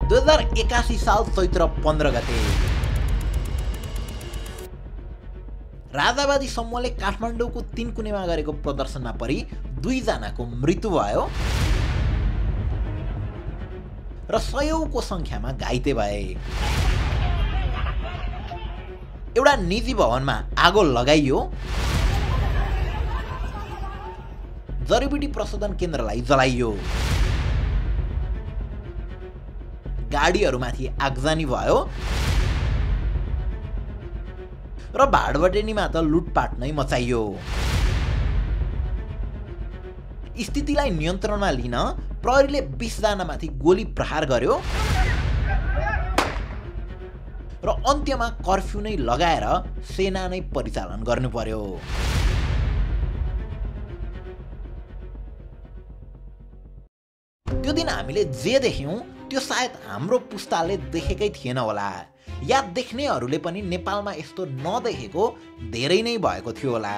2081 साल चैत्र 15 गते राजावादी समूहले काठमाडौँको 3 कुनेमा गरेको प्रदर्शनमा परि 2 जनाको मृत्यु भयो र सयौंको संख्यामा घाइते भए। एउटा निजी भवनमा आगो लगाइयो, जडीबुटी प्रशोधन केन्द्रलाई जलाइयो, गाडीहरूमाथि आगजनी भयो र भाडबटेनीमा त लुटपाट नै मचाइयो। स्थितिलाई नियन्त्रणमा लिन प्रहरीले 20 जनामाथि गोली प्रहार गर्यो र अन्त्यमा कर्फ्यू नै लगाएर सेना नै परिचालन गर्नु पर्यो। त्यो दिन हामीले जे देख्यौं त्यो सायद हाम्रो पुस्ताले देखेकै थिएन होला, या देख्नेहरूले पनि नेपालमा यस्तो नदेखेको धेरै नै भएको थियो होला।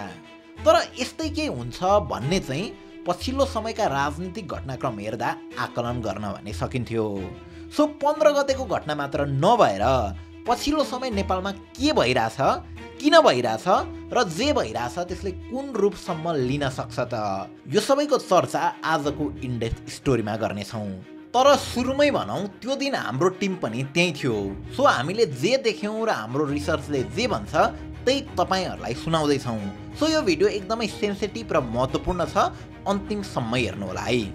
तर यस्तै के हुन्छ भन्ने चाहिँ पछिल्लो समयका राजनीतिक घटनाक्रम हेर्दा आकलन गर्न भने सकिन्थ्यो। सो 15 गतेको घटना मात्र नभएर पछिल्लो समय नेपालमा के भइराछ, किन भइराछ र जे भइराछ त्यसले कुन रूपसम्म लिन सक्छ त, यो सबैको चर्चा आजको इनडेप्थ स्टोरीमा गर्नेछौँ। तर सुरुमै भनौँ, त्यो दिन हाम्रो टिम पनि त्यही थियो। सो हामीले जे देख्यौँ र हाम्रो रिसर्चले जे भन्छ त्यही तपाईहरुलाई सुनाउँदैछौँ। सो यो भिडियो एकदमै सेन्सिटिभ र महत्त्वपूर्ण छ, अन्तिमसम्म हेर्नु होला है।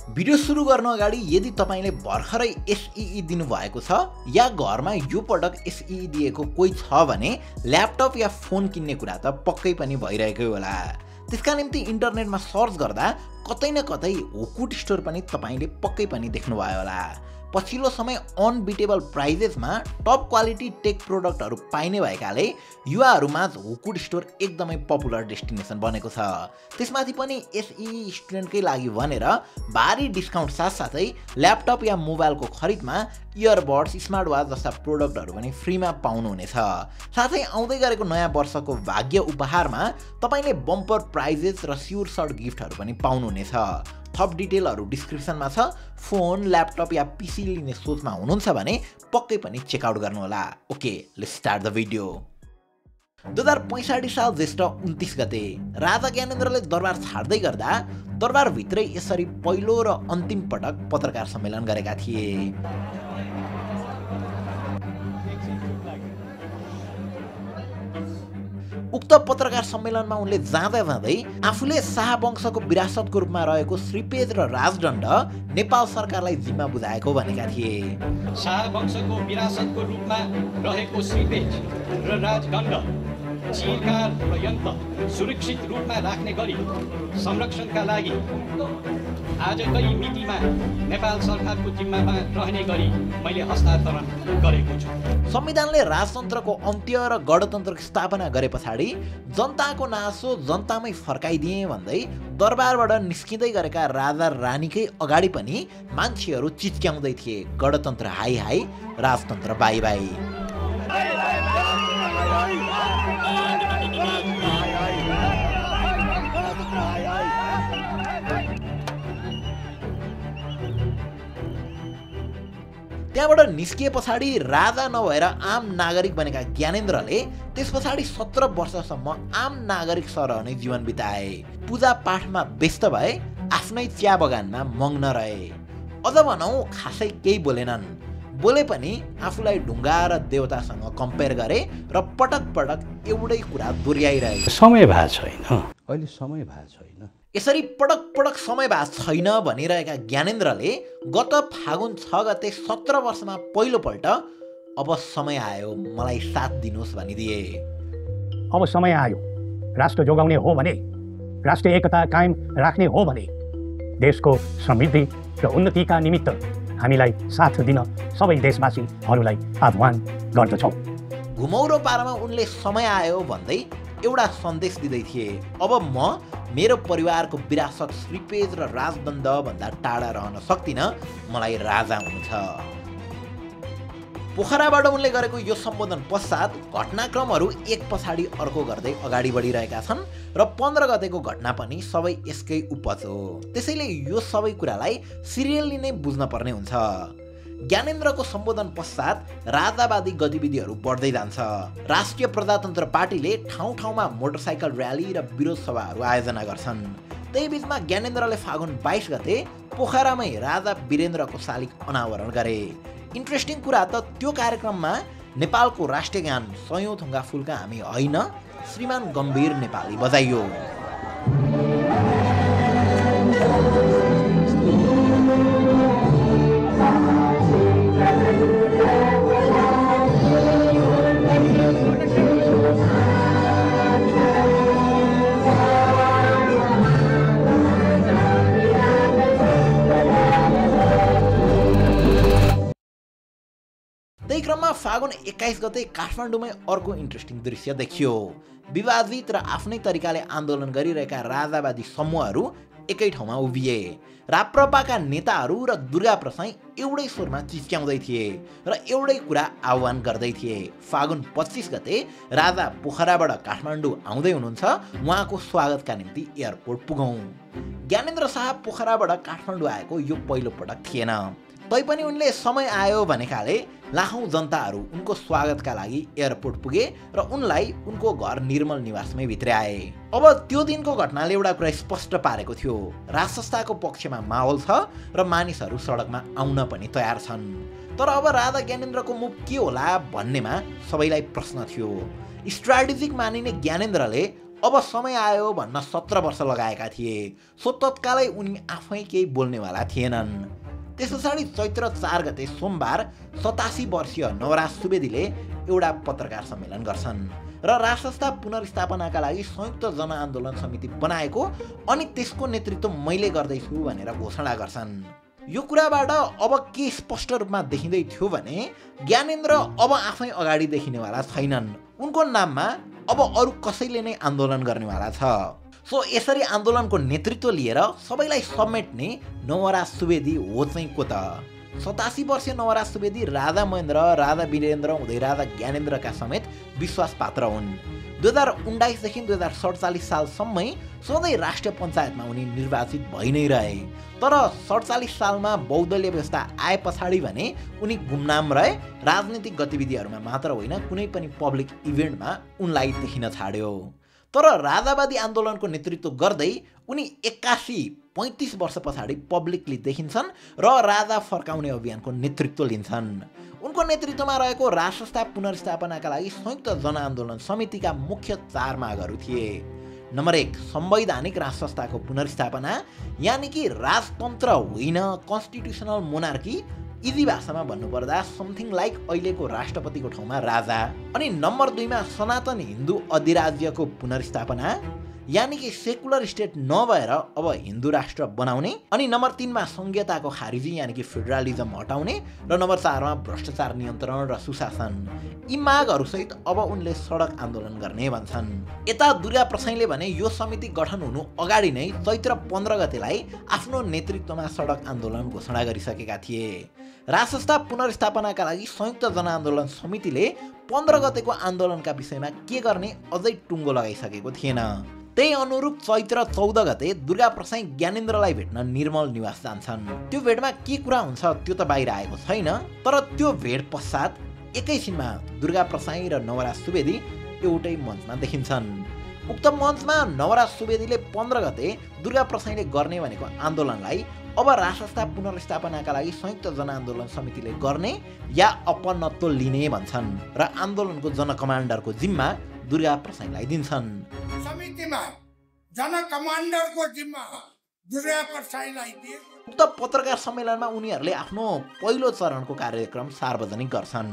भिडियो सुरु गर्न अगाडि यदि तपाईले भर्खरै एसईई दिनुभएको छ या घरमा यो पटक एसईई दिएको कोही छ भने ल्यापटप या फोन किन्ने कुरा त पक्कै पनि भइरहेकै होला। त्यसका निम्ति इन्टरनेटमा सर्च गर्दा कतै न कतै हुकुट स्टोर पनि तपाईले पक्कै पनि देख्नुभयो होला। पछिल्लो समय अनबिटेबल प्राइजेसमा टप क्वालिटी टेक प्रोडक्टहरू पाइने भएकाले युवाहरूमाझ हुकुट स्टोर एकदमै पपुलर डेस्टिनेसन बनेको छ। त्यसमाथि पनि एसईई स्टुडेन्टकै लागि भनेर भारी डिस्काउन्ट साथसाथै ल्यापटप या मोबाइलको खरिदमा इयरबड्स, स्मार्ट वाच जस्ता प्रोडक्टहरू पनि फ्रीमा पाउनुहुनेछ। साथै आउँदै गरेको नयाँ वर्षको भाग्य उपहारमा तपाईले बम्पर प्राइजेस र स्योर सर्ट गिफ्टहरू पनि पाउनुहुनेछ। थप डिटेलहरू डिस्क्रिप्सनमा छ। फोन, ल्यापटप या पीसी लिने सोचमा हुनुहुन्छ भने पक्कै पनि चेकआउट गर्नुहोला। Okay, let's start the video. 2065 साल ज्येष्ठ 29 गते राजा ज्ञानेन्द्रले दरबार छाड्दै गर्दा दरबारभित्रै यसरी पहिलो र अन्तिम पटक पत्रकार सम्मेलन गरेका थिए। उक्त पत्रकार सम्मेलनमा उनले जाँदा जाँदै आफूले शाह वंशको विरासतको रूपमा रहेको श्रीपेज र राजदण्ड नेपाल सरकारलाई जिम्मा बुझाएको भनेका थिए। शाह वंशको विरासतको रूपमा रहेको श्रीपेज र राजदण्ड चिरकाल पर्यन्त सुरक्षित रूपमा राख्ने गरी संरक्षणका लागि आजकै मितिमा नेपाल सरकारको जिम्मामा रहने गरी मैले हस्तान्तरण गरेको छु। संविधानले राजतन्त्रको अन्त्य र गणतन्त्रको स्थापना गरे पछाडि जनताको नासो जनतामै फर्काइदिए भन्दै दरबारबाट निस्किँदै गरेका राजा रानीकै अगाडि पनि मान्छेहरू चिच्क्याउँदै थिए, गणतन्त्र हाई हाई, राजतन्त्र बाई बाई। त्यहाँबाट निस्किए पछाडि राजा नभएर आम नागरिक बनेका ज्ञानेन्द्रले त्यस पछाडि 17 वर्षसम्म आम नागरिक सरहने जीवन बिताए। पूजा पाठमा व्यस्त भए, आफ्नै चिया बगानमा मग्न रहे। अझ भनौँ खासै केही बोलेनन्, बोले पनि आफूलाई ढुङ्गा र देवतासँग कम्पेयर गरे र पटक पटक एउटै कुरा दोहोऱ्याइरहे। समय भएको छैन, अहिले समय भएको छैन। यसरी पटक पटक समय भएको छैन भनिरहेका ज्ञानेन्द्रले गत फागुन 6 गते 17 वर्षमा पहिलोपल्ट अब समय आयो, मलाई साथ दिनुहोस् भनिदिए। अब समय आयो, राष्ट्र जोगाउने हो भने, राष्ट्रिय एकता कायम राख्ने हो भने देशको समृद्धि र उन्नतिका निमित्त हामीलाई साथ दिन सबै देशवासीहरूलाई आह्वान गर्दछौँ। घुमौरो पारामा उनले समय आयो भन्दै एउटा सन्देश दिँदै थिए, अब म मेरो परिवारको विरासत श्रीपेज र राजदण्ड भन्दा टाढा रहन सक्दिनँ, मलाई राजा हुनु छ। पोखराबाट उनले गरेको यो सम्बोधन पश्चात घटनाक्रमहरू एक पछाडि अर्को गर्दै अगाडि बढिरहेका छन् र 15 गतेको घटना पनि सबै यसकै उपज हो। त्यसैले यो सबै कुरालाई सिरियली नै बुझ्न पर्ने हुन्छ। ज्ञानेन्द्रको सम्बोधन पश्चात राजावादी गतिविधिहरू बढ्दै जान्छ। राष्ट्रिय प्रजातन्त्र पार्टीले ठाउँ ठाउँमा मोटरसाइकल र्याली र विरोध सभाहरू आयोजना गर्छन्। त्यही बीचमा ज्ञानेन्द्रले फागुन 22 गते पोखरामै राजा वीरेन्द्रको शालिग अनावरण गरे। इन्ट्रेस्टिङ कुरा त त्यो कार्यक्रममा नेपालको राष्ट्रिय गान सयौं थुङ्गा फुलका हामी होइन श्रीमान गम्भीर नेपाली बजाइयो। त्यही क्रममा फागुन 21 गते काठमाडौँमै अर्को इन्ट्रेस्टिङ दृश्य देखियो। विवादित र आफ्नै तरिकाले आन्दोलन गरिरहेका राजावादी समूहहरू एकै ठाउँमा उभिए। राप्रपाका नेताहरू र दुर्गा प्रसाई एउटै स्वरमा चिच्याउँदै थिए र एउटै कुरा आह्वान गर्दै थिए। फागुन 25 गते राजा पोखराबाट काठमाडौँ आउँदै हुनुहुन्छ, उहाँको स्वागतका निम्ति एयरपोर्ट पुगौँ। ज्ञानेन्द्र शाह पोखराबाट काठमाडौँ आएको यो पहिलो पटक थिएन। तैपनि उनले समय आयो भनेकाले लाखौं जनताहरू उनको स्वागतका लागि एयरपोर्ट पुगे र उनलाई उनको घर निर्मल निवासमै भित्र्याए। अब त्यो दिनको घटनाले एउटा कुरा स्पष्ट पारेको थियो, राज संस्थाको पक्षमा माहौल छ र मानिसहरू सडकमा आउन पनि तयार छन्। तर अब राजा ज्ञानेन्द्रको मुभ के होला भन्नेमा सबैलाई प्रश्न थियो। स्ट्राटेजिक मानिने ज्ञानेन्द्रले अब समय आयो भन्न 17 वर्ष लगाएका थिए, सो तत्कालै उनी आफै केही बोल्नेवाला थिएनन्। त्यस पछाडि चैत्र 4 गते सोमबार 87 वर्षीय नवराज सुवेदीले एउटा पत्रकार सम्मेलन गर्छन् र राज संस्था पुनर्स्थापनाका लागि संयुक्त जनआन्दोलन समिति बनाएको अनि त्यसको नेतृत्व मैले गर्दैछु भनेर घोषणा गर्छन्। यो कुराबाट अब के स्पष्ट रूपमा देखिँदै थियो भने ज्ञानेन्द्र अब आफै अगाडि देखिनेवाला छैनन्, उनको नाममा अब अरू कसैले नै आन्दोलन गर्नेवाला छ। सो यसरी आन्दोलनको नेतृत्व लिएर सबैलाई समेट्ने नवराज सुवेदी हो चाहिँ को त? 87 वर्षीय नवराज सुवेदी राजा महेन्द्र, राजा वीरेन्द्र हुँदै राजा ज्ञानेन्द्रका समेत विश्वास पात्र हुन्। 2019 देखि 2047 सालसम्मै सधैँ राष्ट्रिय पञ्चायतमा उनी निर्वाचित भइ नै रहे। तर 47 सालमा बहुदलीय व्यवस्था आए पछाडि भने उनी गुमनाम रहे। राजनीतिक गतिविधिहरूमा मात्र होइन, कुनै पनि पब्लिक इभेन्टमा उनलाई देखिन छाड्यो। तर राजावादी आन्दोलनको नेतृत्व गर्दै उनी 35 वर्ष पछाडि पब्लिकली देखिन्छन् र राजा फर्काउने अभियानको नेतृत्व लिन्छन्। उनको नेतृत्वमा रहेको राज संस्था पुनर्स्थापनाका लागि संयुक्त जनआन्दोलन समितिका मुख्य 4 मागहरू थिए। नम्बर 1, संवैधानिक राज संस्थाको पुनर्स्थापना, यानि कि राजतन्त्र होइन कन्स्टिट्युसनल मोनार्की, इजी भाषामा भन्नुपर्दा समथिङ लाइक अहिलेको राष्ट्रपतिको ठाउँमा राजा। अनि नम्बर 2 मा सनातन हिन्दू अधिराज्यको पुनर्स्थापना, यानि कि सेकुलर स्टेट नभएर अब हिन्दू राष्ट्र बनाउने। अनि नम्बर 3 मा संघीयताको खारिजी यानि कि फेडरलिजम हटाउने र नम्बर 4 मा भ्रष्टाचार नियन्त्रण र सुशासन। यी मागहरूसहित अब उनले सडक आन्दोलन गर्ने भन्छन्। यता दुर्गा प्रसाईले भने यो समिति गठन हुनु अगाडि नै चैत्र 15 गतेलाई आफ्नो नेतृत्वमा सडक आन्दोलन घोषणा गरिसकेका थिए। राज संस्था पुनर्स्थापनाका लागि संयुक्त जनआन्दोलन समितिले 15 गतेको आन्दोलनका विषयमा के गर्ने अझै टुङ्गो लगाइसकेको थिएन। त्यही अनुरूप चैत्र 14 गते दुर्गा प्रसाई ज्ञानेन्द्रलाई भेट्न निर्मल निवास जान्छन्। त्यो भेटमा के कुरा हुन्छ त्यो त बाहिर आएको छैन, तर त्यो भेट पश्चात एकैछिनमा दुर्गा प्रसाई र नवराज सुवेदी एउटै मञ्चमा देखिन्छन्। उक्त मञ्चमा नवराज सुवेदीले 15 गते दुर्गा प्रसाईले गर्ने भनेको आन्दोलनलाई अब राज संस्था पुनर्स्थापनाका लागि संयुक्त जनआन्दोलन समितिले गर्ने या अपनत्व लिने भन्छन् र आन्दोलनको जनकमान्डरको जिम्मा दुर्गा प्रसाईलाई दिन्छन्। समितिमा जनकमान्डरको जिम्मा दुर्गा प्रसाईलाई दिए। उक्त पत्रकार सम्मेलनमा उनीहरूले आफ्नो पहिलो चरणको कार्यक्रम सार्वजनिक गर्छन्।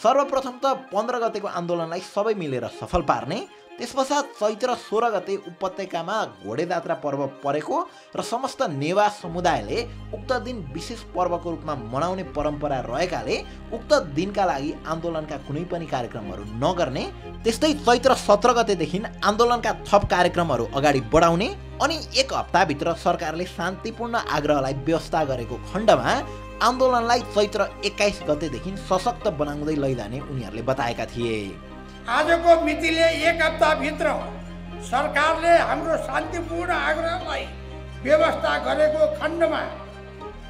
सर्वप्रथम त 15 गतेको आन्दोलनलाई सबै मिलेर सफल पार्ने, त्यसपश्चात चैत्र 16 गते उपत्यकामा घोडेजात्रा पर्व परेको र समस्त नेवा समुदायले उक्त दिन विशेष पर्वको रूपमा मनाउने परम्परा रहेकाले उक्त दिनका लागि आन्दोलनका कुनै पनि कार्यक्रमहरू नगर्ने, त्यस्तै चैत्र 17 गतेदेखि आन्दोलनका थप कार्यक्रमहरू अगाडि बढाउने अनि 1 हप्ताभित्र सरकारले शान्तिपूर्ण आग्रहलाई व्यवस्था गरेको खण्डमा आन्दोलनलाई चैत्र 21 गतेदेखि सशक्त बनाउँदै लैजाने उनीहरूले बताएका थिए। आजको मितिले 1 हप्ताभित्र सरकारले हाम्रो शान्तिपूर्ण आग्रहलाई व्यवस्था गरेको खण्डमा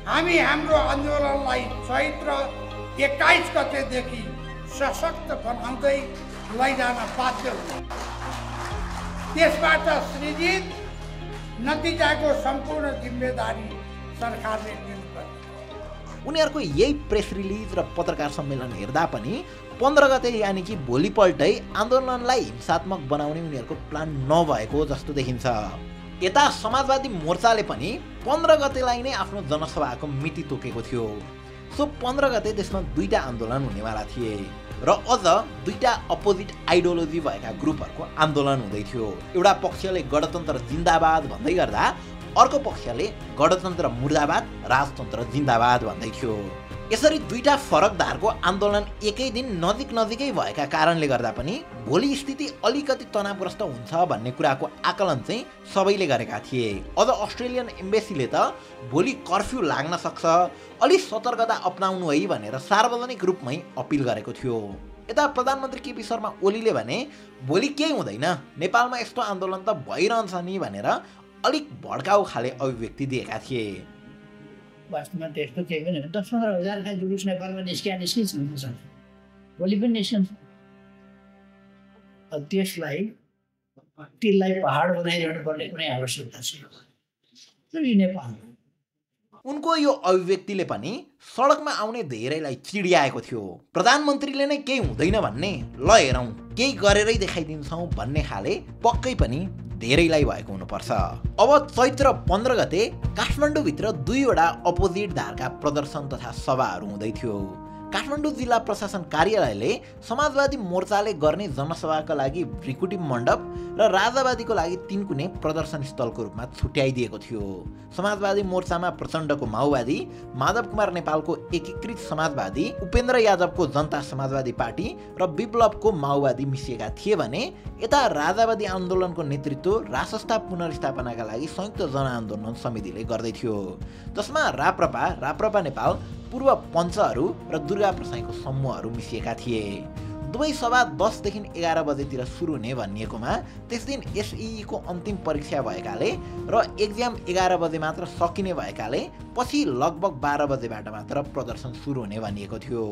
हामी हाम्रो आन्दोलनलाई चैत्र 21 गतेदेखि सशक्त बनाउँदै लैजान बाध्य हुन्छ। त्यसबाट सृजित नतिजाको सम्पूर्ण जिम्मेदारी सरकारले लिनुपर्छ। उनीहरूको यही प्रेस रिलिज र पत्रकार सम्मेलन हेर्दा पनि 15 गते यानि कि भोलिपल्टै आन्दोलनलाई हिंसात्मक बनाउने उनीहरूको प्लान नभएको जस्तो देखिन्छ। यता समाजवादी मोर्चाले पनि 15 गतेलाई नै आफ्नो जनसभाको मिति तोकेको थियो। सो 15 गते देशमा 2टा आन्दोलन हुनेवाला थिए र अझ 2टा अपोजिट आइडियोलोजी भएका ग्रुपहरूको आन्दोलन हुँदै थियो। एउटा पक्षले गणतन्त्र जिन्दाबाद भन्दै गर्दा अर्को पक्षले गणतन्त्र मुर्दाबाद राजतन्त्र जिन्दाबाद भन्दै थियो। यसरी 2टा फरक धारको आन्दोलन एकै दिन नजिकै भएका कारणले गर्दा पनि भोलि स्थिति अलिकति तनावग्रस्त हुन्छ भन्ने कुराको आकलन चाहिँ सबैले गरेका थिए। अझ अस्ट्रेलियन एम्बेसीले त भोलि कर्फ्यू लाग्न सक्छ, अलि सतर्कता अपनाउनु है भनेर सार्वजनिक रूपमै अपिल गरेको थियो। यता प्रधानमन्त्री केपी शर्मा ओलीले भने भोलि केही हुँदैन, नेपालमा यस्तो आन्दोलन त भइरहन्छ नि भनेर अलिक भड्काउ खाले अभिव्यक्ति दिएका थिए। वास्तवमा त्यस्तो केही पनि होइन। 10-15 हजारका जुलुस नेपालमा निस्किन्छ, भोलि पनि निस्किन्छ। त्यसलाई पहाड बनाइरहनु पर्ने कुनै आवश्यकता छैन। नेपाल उनको यो अभिव्यक्तिले पनि सडकमा आउने धेरैलाई चिडियाएको थियो। प्रधानमन्त्रीले नै केही हुँदैन भन्ने, ल हेरौँ केही गरेरै देखाइदिन्छौँ भन्ने खाले पक्कै पनि धेरैलाई भएको हुनुपर्छ। अब चैत्र 15 गते काठमाडौँभित्र 2वटा अपोजिट धारका प्रदर्शन तथा सभाहरू हुँदै थियो। काठमाडौँ जिल्ला प्रशासन कार्यालयले समाजवादी मोर्चाले गर्ने जनसभाका लागि भ्रिकुटी मण्डप र राजावादीको लागि 3 कुने प्रदर्शन स्थलको रूपमा छुट्याइदिएको थियो। समाजवादी मोर्चामा प्रचण्डको माओवादी, माधव कुमार नेपालको एकीकृत समाजवादी, उपेन्द्र यादवको जनता समाजवादी पार्टी र विप्लवको माओवादी मिसिएका थिए भने यता राजावादी आन्दोलनको नेतृत्व रासस्था पुनर्स्थापनाका लागि संयुक्त जनआन्दोलन समितिले गर्दै थियो, जसमा राप्रपा नेपाल, पूर्व पञ्चहरू र दुर्गा प्रसाईको समूहहरू मिसिएका थिए। दुवै सभा 10 देखि 11 बजेतिर सुरु हुने भनिएकोमा त्यस दिन एसई को अन्तिम परीक्षा भएकाले र एक्जाम 11 बजे मात्र सकिने भएकाले पछि लगभग 12 बजेबाट मात्र प्रदर्शन सुरु हुने भनिएको थियो।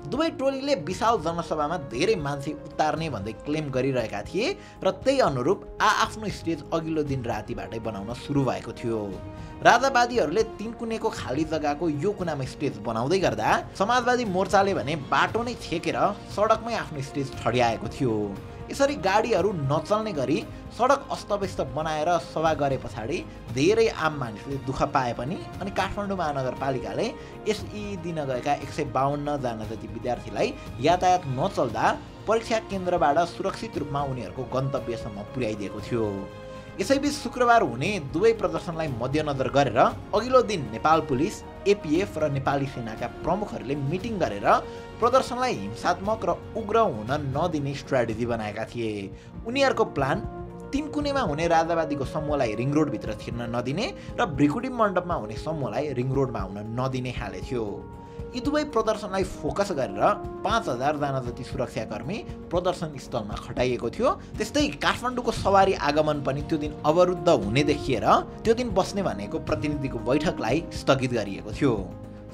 दुवै टोलीले विशाल जनसभामा धेरै मान्छे उतार्ने भन्दै क्लेम गरिरहेका थिए र त्यही अनुरूप आफ्नो स्टेज अघिल्लो दिन रातिबाटै बनाउन सुरु भएको थियो। राजावादीहरूले 3 कुनेको खाली जग्गाको यो कुनामा स्टेज बनाउँदै गर्दा समाजवादी मोर्चाले भने बाटो नै छेकेर सडकमै आफ्नो स्टेज ठड्याएको थियो। यसरी गाडीहरू नचल्ने गरी सडक अस्तव्यस्त बनाएर सभा गरे पछाडि धेरै आम मानिसले दुःख पाए पनि अनि काठमाडौँ महानगरपालिकाले एसई दिन गएका 152 जना जति विद्यार्थीलाई यातायात नचल्दा परीक्षा केन्द्रबाट सुरक्षित रूपमा उनीहरूको गन्तव्यसम्म पुर्याइदिएको थियो। यसैबीच शुक्रबार हुने दुवै प्रदर्शनलाई मध्यनजर गरेर अघिल्लो दिन नेपाल पुलिस, एपीएफ र नेपाली सेनाका प्रमुखहरूले मिटिङ गरेर प्रदर्शनलाई हिंसात्मक र उग्र हुन नदिने स्ट्र्याटेजी बनाएका थिए। उनीहरूको प्लान 3 कुनेमा हुने राजावादीको समूहलाई रिङ रोडभित्र छिर्न नदिने र भ्रिकुटी मण्डपमा हुने समूहलाई रिङ रोडमा आउन नदिने खाले थियो। यी दुवै प्रदर्शनलाई फोकस गरेर 5000 जना जति सुरक्षाकर्मी प्रदर्शन स्थलमा खटाइएको थियो। त्यस्तै काठमाडौँको सवारी आगमन पनि त्यो दिन अवरुद्ध हुने देखिएर त्यो दिन बस्ने भनेको प्रतिनिधिको बैठकलाई स्थगित गरिएको थियो।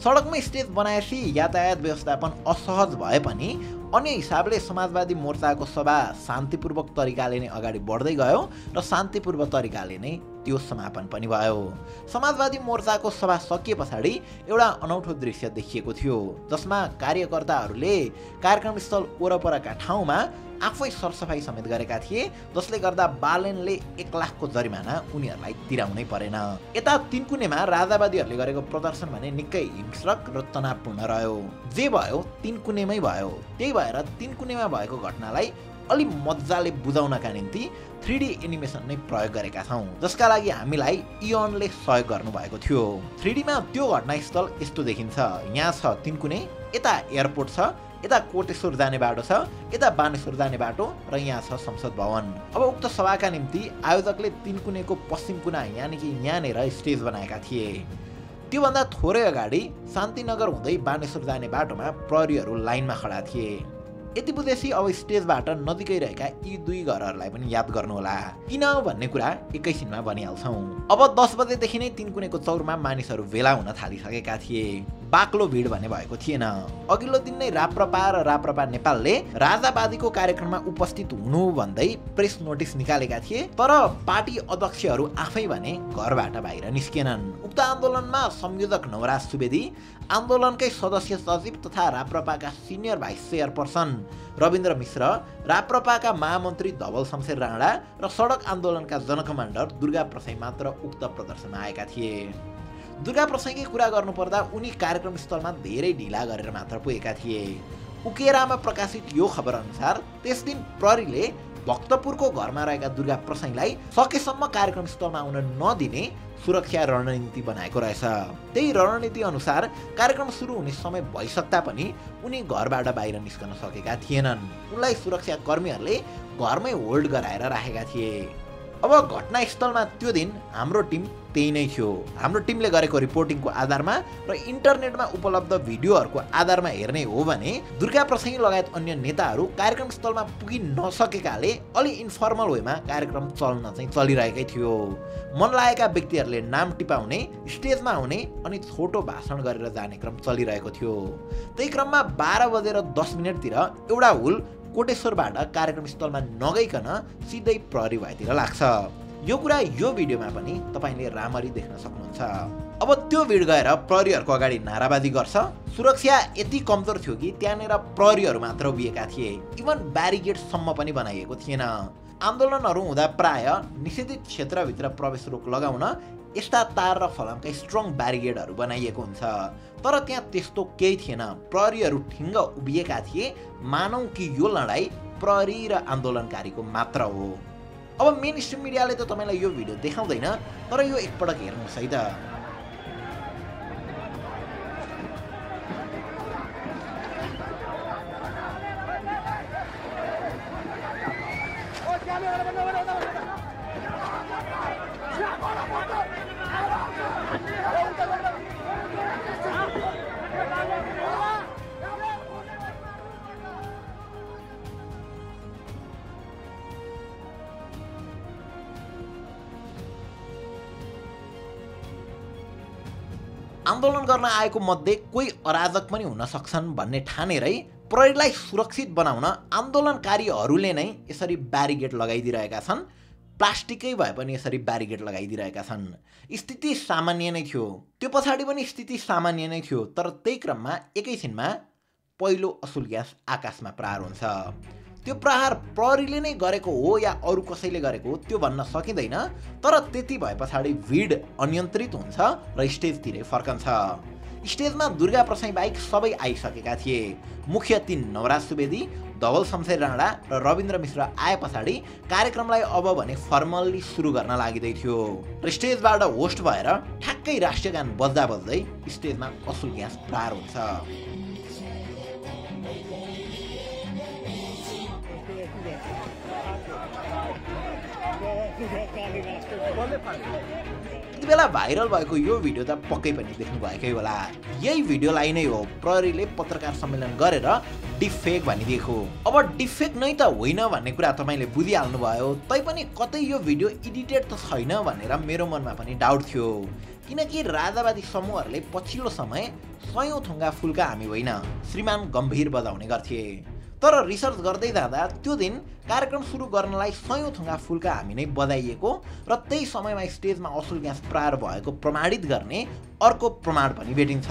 सडकमै स्टेज बनाएपछि यातायात व्यवस्थापन असहज भए पनि अन्य हिसाबले समाजवादी मोर्चाको सभा शान्तिपूर्वक तरिकाले नै अगाडि बढ्दै गयो र शान्तिपूर्वक तरिकाले नै त्यो समापन पनि भयो। समाजवादी मोर्चाको सभा सकिए पछाडि एउटा अनौठो दृश्य देखिएको थियो, जसमा कार्यकर्ताहरूले कार्यक्रमस्थल वरपरका ठाउँमा आफै सरसफाई समेत गरेका थिए, जसले गर्दा बालेनले 1 लाखको जरिमाना उनीहरूलाई तिराउनै परेन। यता 3 कुनेमा राजावादीहरूले गरेको प्रदर्शन भने निकै हिंस्रक र तनावपूर्ण रह्यो। जे भयो 3 कुनेमै भयो। त्यही भएर 3 कुनेमा भएको घटनालाई अलि मजाले बुझाउनका निम्ति 3D एनिमेसन नै प्रयोग गरेका छौँ, जसका लागि हामीलाई इयनले सहयोग गर्नुभएको थियो। 3D मा त्यो घटनास्थल यस्तो देखिन्छ। यहाँ छ 3 कुने, यता एयरपोर्ट छ, यता कोटेश्वर जाने बाटो छ, यता बानेश्वर जाने बाटो र यहाँ छ संसद भवन। अब उक्त सभाका निम्ति आयोजकले 3 कुनेको पश्चिम कुना यानि कि यहाँनिर स्टेज बनाएका थिए। त्योभन्दा थोरै अगाडि शान्तिनगर हुँदै बानेश्वर जाने बाटोमा प्रहरीहरू लाइनमा खडा थिए। यति बुझेपछि अब स्टेजबाट नजिकै रहेका यी दुई घरहरूलाई पनि याद गर्नुहोला। किन भन्ने कुरा एकैछिनमा भनिहाल्छौँ। अब 10 बजेदेखि नै तिनकुनेको चौरमा मानिसहरू भेला हुन थालिसकेका थिए। बाक्लो भिड भने भएको थिएन। अघिल्लो दिन नै राप्रपा र राप्रपा नेपालले राजावादीको कार्यक्रममा उपस्थित हुनु भन्दै प्रेस नोटिस निकालेका थिए, तर पार्टी अध्यक्षहरू आफै भने घरबाट बाहिर निस्केनन्। उक्त आन्दोलनमा संयोजक नवराज सुवेदी, आन्दोलनकै सदस्य सचिव तथा राप्रपाका सिनियर भाइस चेयरपर्सन रविन्द्र मिश्र, राप्रपाका महामन्त्री धवल शमशेर राणा र सडक आन्दोलनका जनकमान्डर दुर्गा प्रसाई मात्र उक्त प्रदर्शनमा आएका थिए। दुर्गा प्रसाईकै कुरा गर्नुपर्दा उनी कार्यक्रम स्थलमा धेरै ढिला गरेर मात्र पुगेका थिए। उकेरामा प्रकाशित यो खबर अनुसार त्यस दिन प्रहरीले भक्तपुरको घरमा रहेका दुर्गा प्रसाईलाई सकेसम्म कार्यक्रम स्थलमा आउन नदिने सुरक्षा रणनीति बनाएको रहेछ। त्यही रणनीति अनुसार कार्यक्रम सुरु हुने समय भइसक्दा पनि उनी घरबाट बाहिर निस्कन सकेका थिएनन्। उनलाई सुरक्षा कर्मीहरूले घरमै होल्ड गराएर राखेका थिए। अब घटनास्थलमा त्यो दिन हाम्रो टिम त्यही नै थियो। हाम्रो टिमले गरेको रिपोर्टिङको आधारमा र इन्टरनेटमा उपलब्ध भिडियोहरूको आधारमा हेर्ने हो भने दुर्गा प्रसाई लगायत अन्य नेताहरू कार्यक्रम स्थलमा पुगिन नसकेकाले अलि इन्फर्मल वेमा कार्यक्रम चल्न चाहिँ चलिरहेकै थियो। मन लागेका व्यक्तिहरूले नाम टिपाउने, स्टेजमा आउने अनि छोटो भाषण गरेर जाने क्रम चलिरहेको थियो। त्यही क्रममा 12:10 एउटा हुल कोटेश्वरबाट कार्यक्रम स्थलमा नगइकन सिधै प्रहरी भएतिर लाग्छ। यो कुरा यो भिडियोमा पनि तपाईले राम्ररी देख्न सक्नुहुन्छ। अब त्यो भिड गएर प्रहरीहरूको अगाडि नाराबाजी गर्छ। सुरक्षा यति कमजोर थियो कि त्यहाँनिर प्रहरीहरू मात्र उभिएका थिए। इभन ब्यारिकेडसम्म पनि बनाइएको थिएन। आन्दोलनहरू हुँदा प्राय निषेधित क्षेत्रभित्र प्रवेश रोक लगाउन यस्ता तार र फलामका स्ट्रङ ब्यारिकेडहरू बनाइएको हुन्छ, तर त्यहाँ त्यस्तो केही थिएन। प्रहरीहरू ठिङ्ग उभिएका थिए, मानौ कि यो लडाई प्रहरी र आन्दोलनकारीको मात्र हो। अब मेन स्ट्रिम मिडियाले त तपाईलाई यो भिडियो देखाउँदैन, तर यो एकपटक हेर्नुहोस् है त। आन्दोलन गर्न आएको मध्ये कोही अराजक पनि हुन सक्छन् भन्ने ठानेरै प्रहरीलाई सुरक्षित बनाउन आन्दोलनकारीहरूले नै यसरी ब्यारिकेड लगाइदिरहेका छन्। प्लास्टिकै भए पनि यसरी ब्यारिकेड लगाइदिरहेका छन्। स्थिति सामान्य नै थियो। त्यो पछाडि पनि स्थिति सामान्य नै थियो, तर त्यही क्रममा एकैछिनमा पहिलो असुल ग्यास आकाशमा प्रहार हुन्छ। त्यो प्रहार प्रहरीले नै गरेको हो या अरू कसैले गरेको हो त्यो भन्न सकिँदैन, तर त्यति भए पछाडि भिड अनियन्त्रित हुन्छ र स्टेजतिरै फर्कन्छ। स्टेजमा दुर्गा प्रसाई बाहेक सबै आइसकेका थिए। मुख्य 3 नवराज सुवेदी, धवल शमशेर राणा र रविन्द्र मिश्र आए पछाडि कार्यक्रमलाई अब भने फर्मल्ली सुरु गर्न लागिँदै थियो र स्टेजबाट होस्ट भएर ठ्याक्कै राष्ट्रगान बज्दा बज्दै स्टेजमा असुल ग्यास प्रहार हुन्छ। यति बेला भाइरल भएको यो भिडियो त पक्कै पनि देख्नु भएकै होला। यही भिडियोलाई नै हो प्रहरीले पत्रकार सम्मेलन गरेर डिफेक भनिदिएको। अब डिफेक नै त होइन भन्ने कुरा तपाईले बुझिहाल्नु भयो, तैपनि कतै यो भिडियो एडिटेड त छैन भनेर मेरो मनमा पनि डाउट थियो। किनकि राजावादी समूहहरूले पछिल्लो समय 100औं थुङ्गा फुलका हामी होइन श्रीमान गम्भीर बजाउने गर्थे, तर रिसर्च गर्दै जाँदा त्यो दिन कार्यक्रम सुरु गर्नलाई 100औं थुङ्गा फुलका हामी नै बजाइएको र त्यही समयमा स्टेजमा असुल ग्यास प्रहार भएको प्रमाणित गर्ने अर्को प्रमाण पनि भेटिन्छ।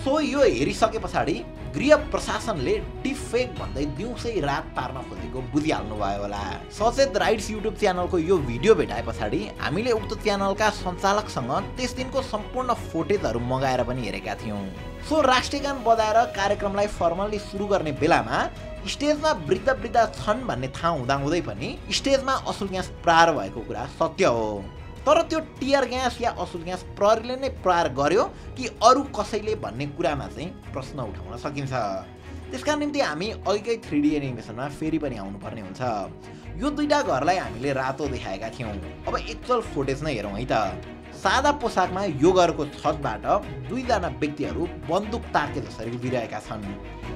सो यो हेरिसके पछाडि गृह प्रशासनले डिफेक भन्दै दिउँसै रात पार्न खोजेको बुझिहाल्नु भयो होला। सचेत राइट्स युट्युब च्यानलको यो भिडियो भेटाए पछाडि हामीले उक्त च्यानलका सञ्चालकसँग त्यस दिनको सम्पूर्ण फुटेजहरू मगाएर पनि हेरेका थियौँ। सो राष्ट्रगान बजाएर कार्यक्रमलाई फर्मल्ली सुरु गर्ने बेलामा स्टेजमा वृद्ध छन् भन्ने थाहा हुँदाहुँदै पनि स्टेजमा असुल ग्यास प्रहार भएको कुरा सत्य हो। तर त्यो टियर ग्यास या असुल ग्यास प्रहरीले नै प्रहार गर्यो कि अरू कसैले भन्ने कुरामा चाहिँ प्रश्न उठाउन सकिन्छ। त्यसका निम्ति हामी अघिकै 3D एनिमेसनमा फेरि पनि आउनुपर्ने हुन्छ। यो दुईटा घरलाई हामीले रातो देखाएका थियौँ। अब एक्चुअल फुटेज नै हेरौँ है त। सादा पोसाकमा यो घरको छतबाट दुईजना व्यक्तिहरू बन्दुक ताके जसरी उभिरहेका छन्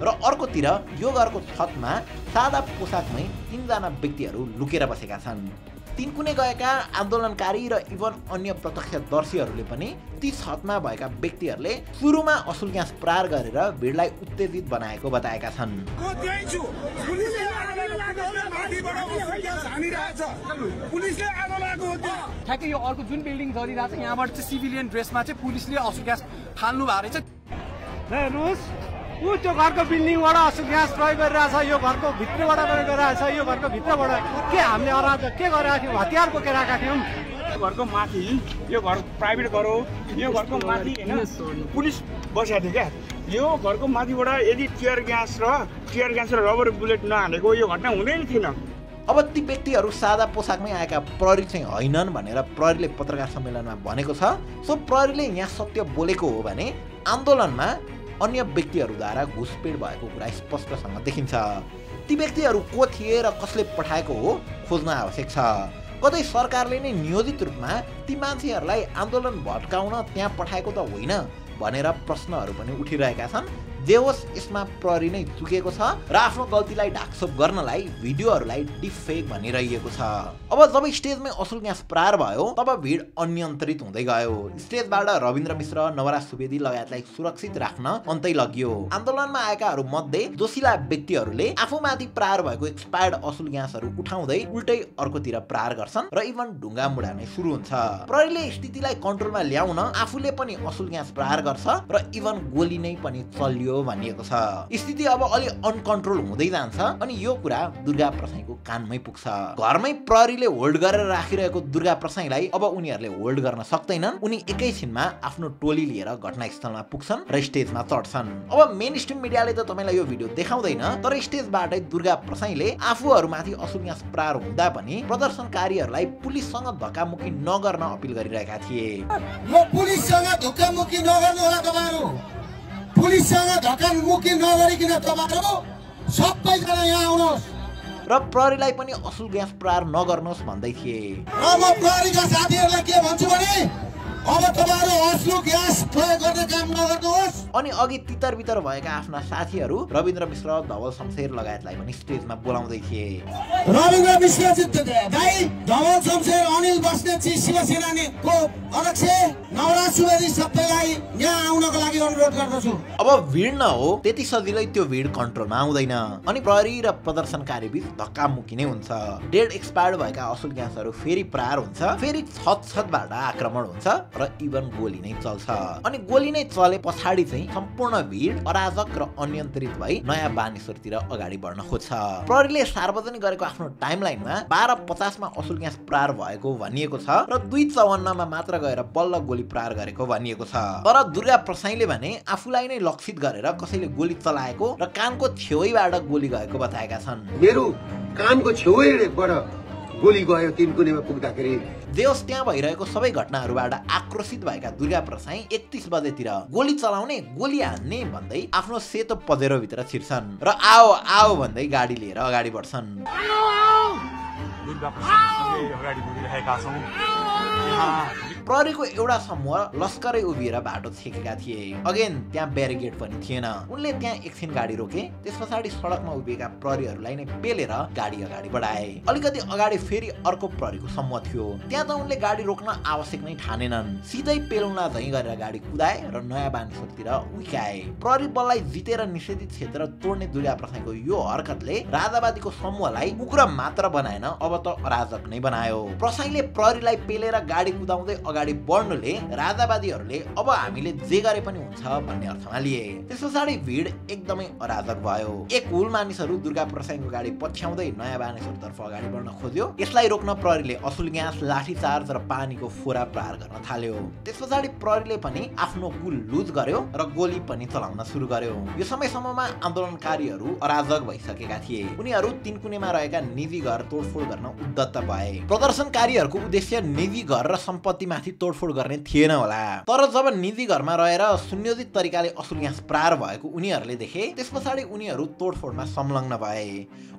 र अर्कोतिर यो घरको छतमा सादा पोसाकमै 3 जना व्यक्तिहरू लुकेर बसेका छन्। तिनकुने गएका आन्दोलनकारी र इभन अन्य प्रत्यक्षदर्शीहरूले पनि ती छतमा भएका व्यक्तिहरूले सुरुमा असुल ग्यास प्रहार गरेर भिडलाई उत्तेजित बनाएको बताएका छन्। ठ्याक्कै यो अर्को जुन बिल्डिङ जलिरहेको छ यहाँबाट चाहिँ सिभिलियन ड्रेसमा चाहिँ पुलिसले असुल ग्यास फाल्नु भएको रहेछ। हेर्नुहोस् ऊ त्यो घरको बिल्डिङबाट असुल ग्यास प्रयोग गरिरहेछ, यो घरको भित्रबाट प्रयोग गरिरहेछ, यो घरको भित्रबाट के हामीले अराजक के गरेका थियौँ, हतियार बोकेर आएका थियौँ। यो घरको माथि यो घर प्राइभेट घर हो, यो घरको माथि होइन पुलिस बसेको थियो क्या। यो घरको माथिबाट यदि टियर ग्यास र रबर बुलेट नहालेको यो घटना हुँदैन थिएन। अब ती व्यक्तिहरू सादा पोसाकमै आएका प्रहरी चाहिँ होइनन् भनेर प्रहरीले पत्रकार सम्मेलनमा भनेको छ। सो प्रहरीले यहाँ सत्य बोलेको हो भने आन्दोलनमा अन्य व्यक्तिहरूद्वारा घुसपेट भएको कुरा स्पष्टसँग देखिन्छ। ती व्यक्तिहरू को थिए र कसले पठाएको हो खोज्न आवश्यक छ। कतै सरकारले नै नियोजित रूपमा ती मान्छेहरूलाई आन्दोलन भड्काउन त्यहाँ पठाएको त होइन भनेर प्रश्नहरू पनि उठिरहेका छन्। जे होस् यसमा प्रहरी नै चुकेको छ र आफ्नो गल्तीलाई ढाकछोप गर्नलाई भिडियोहरूलाई डिफेक भनिरहेको छ। अब जब स्टेजमै असुल ग्यास प्रहार भयो तब भिड अनियन्त्रित हुँदै गयो। स्टेजबाट रविन्द्र मिश्र, नवराज सुवेदी लगायतलाई सुरक्षित राख्न अन्तै लगियो। आन्दोलनमा आएकाहरू मध्ये दोषीला व्यक्तिहरूले आफूमाथि प्रहार भएको एक्सपायर्ड असुल ग्यासहरू उठाउँदै उल्टै अर्कोतिर प्रहार गर्छन् र इभन ढुङ्गा मुडानै सुरु हुन्छ। प्रहरीले स्थितिलाई कन्ट्रोलमा ल्याउन आफूले पनि असुल ग्यास प्रहार गर्छ र इभन गोली नै पनि चल्यो भनिएको छ। स्थिति अब अलि अनकन्ट्रोल हुँदै जान्छ अनि यो कुरा दुर्गा प्रसाईको कानमै पुग्छ। घरमै प्रहरीले होल्ड गरेर राखिरहेको दुर्गा प्रसाईलाई अब उनीहरूले होल्ड गर्न सक्दैनन्। उनी एकैछिनमा आफ्नो टोली लिएर घटनास्थलमा पुग्छन् र स्टेजमा चढ्छन्। अब मेन स्ट्रिम मिडियाले त तपाईलाई यो भिडियो देखाउँदैन, तर स्टेजबाटै दुर्गा प्रसाईले आफूहरूमाथि असुल ग्यास प्रहार हुँदा पनि प्रदर्शनकारीहरूलाई पुलिससँग धक्कामुक्की नगर्न अपिल गरिरहेका थिए। म पुलिससँग धक्कामुक्की नगर्नु होला तपाईहरु, पुलिससँग धक्कामुक्की नगरिकन तपाईहरु सबैजना यहाँ आउनुहोस् र प्रहरीलाई पनि असुल ग्यास प्रहार नगर्नुहोस् भन्दै थिए। म प्रहरीका साथीहरूलाई के भन्छु भने अब तपाईहरु असुल ग्यास प्रयोग गर्ने काम नगर्नुहोस्। अनि अघि तितर बितर भएका आफ्ना साथीहरू रविन्द्र मिश्र, धवल शमशेर लगायतलाई पनि स्टेजमा बोलाउँदै थिए। रविन्द्र मिश्र दाइ, धवल शमशेर, अनिल बस्नेतजी, शिवसेनाको अध्यक्ष नवराज सुवेदी सबैलाई यहाँ आउनको लागि अनुरोध गर्दछु। अब भिड न हो त्यति सजिलै त्यो भिड कन्ट्रोलमा आउँदैन अनि प्रहरी र प्रदर्शनकारी बीच धक्कामुक्की नै हुन्छ। डेड एक्सपायर्ड भएका असुल ग्यासहरू फेरि प्रहार हुन्छ, फेरि छतबाट आक्रमण हुन्छ र इभन गोली नै चल्छ। अनि गोली नै चले पछाडि चाहिँ सम्पूर्ण भिड अराजक र अनियन्त्रित भई नयाँ बानेश्वरतिर अगाडि बढ्न खोज्छ। प्रहरीले सार्वजनिक गरेको आफ्नो टाइमलाइनमा 12:50 मा असुल ग्यास प्रहार भएको भनिएको छ र 2:54 मा मात्र गएर बल्ल गोली प्रहार गरेको भनिएको छ। तर दुर्गा प्रसाईले भने आफूलाई नै लक्षित गरेर कसैले गोली चलाएको र कानको छेउैबाट गोली गएको बताएका छन्। मेरो कानको छेउैबाट गोली गयो तिनकुनेमा पुग्दाखेरि। देश त्यहाँ भइरहेको सबै घटनाहरूबाट आक्रोशित भएका दुर्गा प्रसाई 31 बजेतिर गोली चलाउने, गोली हान्ने भन्दै आफ्नो सेतो पजेरो भित्र छिर्छन् र आओ आओ भन्दै गाडी लिएर अगाडि बढ्छन्। प्रहरीको एउटा समूह लस्करै उभिएर बाटो छेकेका थिए। अगेन त्यहाँ ब्यारिकेड पनि थिएन। उनले त्यहाँ एकछिन गाडी रोके, त्यस पछाडि सडकमा उभिएका प्रहरीहरूलाई नै पेलेर गाडी अगाडि बढाए। अलिकति अगाडि फेरि अर्को प्रहरीको समूह थियो। त्यहाँ त उनले गाडी रोक्न आवश्यक नै ठानेनन्, सिधै पेलुना झैं गरेर गाडी कुदाए र नयाँ बानेश्वरतिर उकाए। प्रहरी बललाई जितेर निषेधित क्षेत्र तोड्ने दुर्गा प्रसाईको यो हरकतले राजावादीको समूहलाई उग्र मात्र बनाएन, अब त अराजक नै बनायो। प्रसाईले प्रहरीलाई पेलेर गाडी कुदाउँदै अगाडि बढ्नुले राजावादीहरूले अब हामीले जे गरे पनि हुन्छ भन्ने अर्थमा लिए। त्यस पछाडि भिड एकदमै अराजक भयो। एक हुल मानिसहरू दुर्गा प्रसाईको गाडी पछ्याउँदै नयाँ बानेश्वरतर्फ अगाडि बढ्न खोज्यो। यसलाई रोक्न प्रहरीले असुल ग्यास, लाठीचार्ज र पानीको फोरा प्रहार गर्न थाल्यो। त्यस पछाडि प्रहरीले पनि आफ्नो कुल लुज गर्यो र गोली पनि चलाउन सुरु गर्यो। यो समयसम्ममा आन्दोलनकारीहरू अराजक भइसकेका थिए। उनीहरू तिनकुनेमा रहेका निजी घर तोडफोड गर्न उद्यत भए। प्रदर्शनकारीहरूको उद्देश्य निजी घर र सम्पत्तिमाथि तोडफोड गर्ने थिएन होला, तर जब निजी घरमा रहेर सुनियोजित तरिकाले असुल ग्यास प्रहार भएको उनीहरूले देखे, त्यस पछाडि उनीहरू तोडफोडमा संलग्न भए।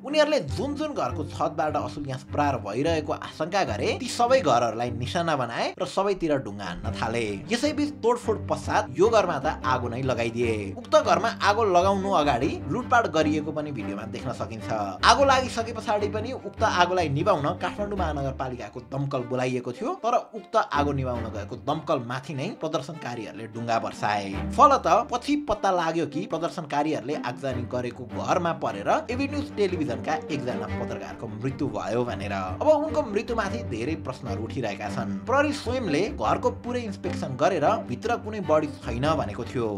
उनीहरूले जुन जुन घरको छतबाट असुल ग्यास प्रहार भइरहेको आशंका गरे ती सबै घरहरूलाई निशाना बनाए र सबैतिर ढुङ्गा हान्न थाले। यसैबीच तोडफोड पश्चात यो घरमा त आगो नै लगाइदिए। उक्त घरमा आगो लगाउनु अगाडि लुटपाट गरिएको पनि भिडियोमा देख्न सकिन्छ। आगो लागिसके पछाडि पनि उक्त आगोलाई निभाउन काठमाडौँ महानगरपालिकाको दमकल बोलाइएको थियो, तर उक्त आगो निभाउन गएको दमकल माथि नै प्रदर्शनकारीहरूले ढुङ्गा बर्साए। फलत पछि पत्ता लाग्यो कि प्रदर्शनकारीहरूले आगजनी गरेको घरमा परेर एबी न्यूज टेलिभिजनका एकजना पत्रकारको मृत्यु भयो भनेर। अब उनको मृत्युमाथि धेरै प्रश्नहरू उठिरहेका छन्। प्रहरी स्वयंले घरको पुरै इन्स्पेक्सन गरेर भित्र कुनै बडी छैन भनेको थियो,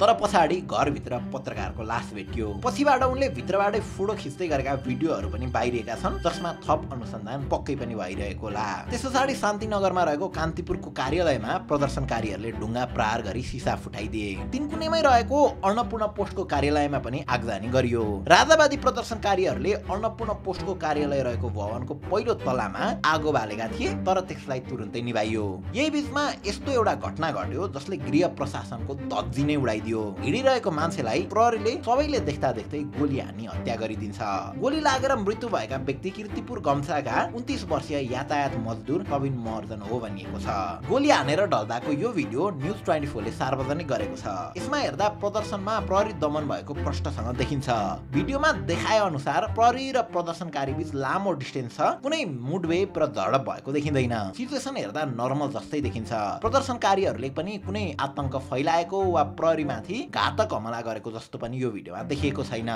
तर पछाडि घरभित्र पत्रकारको लास भेटियो। पछिबाट उनले भित्रबाटै फोटो खिच्दै गरेका भिडियोहरू पनि बाहिरिएका छन्, जसमा थप अनुसन्धान पक्कै पनि भइरहेको होला। त्यस पछाडि शान्तिनगरमा रहेको कान्तिपुरको कार्यालयमा प्रदर्शनकारीहरूले ढुङ्गा प्रहार गरी सिसा फुटाइदिए। तिनकुनेमै रहेको अन्नपूर्ण पोस्टको कार्यालयमा पनि आगजनी गरियो। राजावादी प्रदर्शनकारीहरूले अन्नपूर्ण पोस्टको कार्यालय रहेको भवनको पहिलो तलामा आगो बालेका थिए, तर त्यसलाई तुरुन्तै निभाइयो। यही बीचमा यस्तो एउटा घटना घट्यो जसले गृह प्रशासनको धज्जी नै उडाइदियो। हिँडिरहेको मान्छेलाई प्रहरीले सबैले देख्दा देख्दै गोली हानी हत्या गरिदिन्छ। गोली लागेर मृत्यु भएका व्यक्ति कीर्तिपुर गम्छाका 29 वर्षीय यातायात मजदुर कविन महर्जन हो भनिएको छ। गोली हानेर ढल्दाको यो भिडियो न्यूज 24 ले सार्वजनिक गरेको छ। यसमा हेर्दा प्रदर्शनमा प्रहरी दमन भएको प्रष्टसँग देखिन्छ। भिडियोमा देखाए अनुसार प्रहरी र प्रदर्शनकारी बीच लामो डिस्टेन्स छ, कुनै मुठभेड र झडप भएको देखिँदैन। सिचुएसन हेर्दा नर्मल जस्तै देखिन्छ। प्रदर्शनकारीहरूले पनि कुनै आतंक फैलाएको वा प्रहरीमाथि घातक हमला गरेको जस्तो पनि यो भिडियोमा देखिएको छैन।